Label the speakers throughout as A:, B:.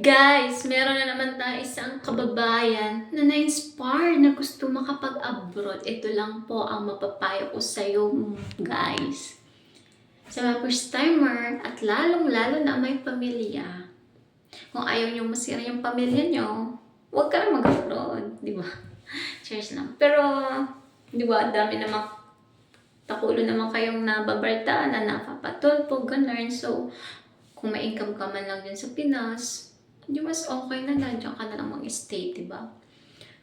A: Guys, meron na naman tayo isang kababayan na na-inspire na gusto makapag-abroad. Ito lang po ang mapapayo ko sa'yo, guys. Sa mga first timer at lalong-lalo na may pamilya, kung ayaw nyo masira yung pamilya nyo, huwag ka na mag-abroad, di ba? Cheers lang. Pero, di ba, dami naman takulo naman kayong nababaltaan na napapatulpo, ganun. So, kung may income ka man lang dyan sa Pinas, di mas okay na nandiyan ka na lang mag-stay, diba?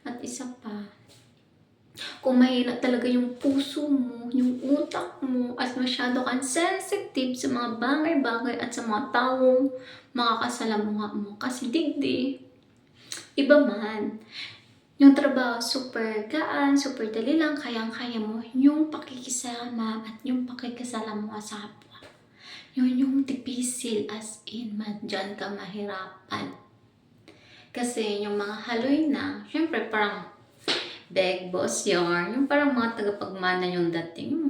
A: At isa pa, kung mahina talaga yung puso mo, yung utak mo, at masyado kang sensitive sa mga bagay-bagay at sa mga taong makakasalamuha mo. Kasi digdi, iba man. Yung trabaho super gaan, super dali lang, kayang-kaya mo. Yung pakikisama at yung pakikisalamuha sa kapwa. Yun yung difficile, as in, dyan ka mahirapan. Kasi yung mga haloy na, syempre parang big boss yarn, yung parang mga tagapagmana yung dating, yung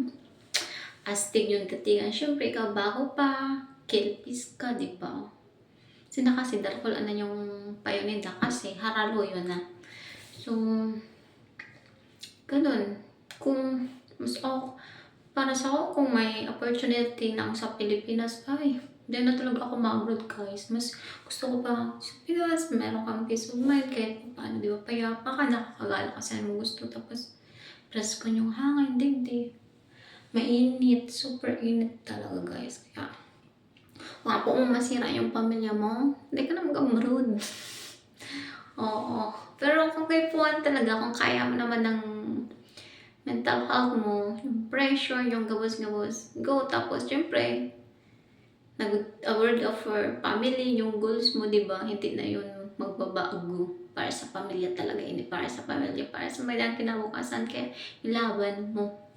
A: astig yung datingan. Syempre ikaw bago pa, kilpis ka, di ba? Sina kasi darkol na yung payo nila kasi haralo yun na. So, ganun. Kung mas para sa ako, kung may opportunity na sa Pilipinas, ay, hindi na talaga ako ma-abroad, guys. Mas gusto ko pa sa Pinas, meron kang peace of mind, kahit paano, di ba, payapa ka, nakakagala ka saan mo gusto. Tapos, press ko yung hangin, digdi. Mainit, super init talaga, guys. Kaya, kung po kung masira yung pamilya mo, hindi ka na mag-abroad. Oo. Pero kung kayo puwan talaga, kung kaya mo naman ng mental health mo, yung pressure, yung gabos-gabos, go. Tapos, syempre, nag-award ka for family, yung goals mo, di ba? Hindi na yun magbabago para sa pamilya talaga, hindi para sa pamilya, para sa may kinabukasan, kaya ilaban mo.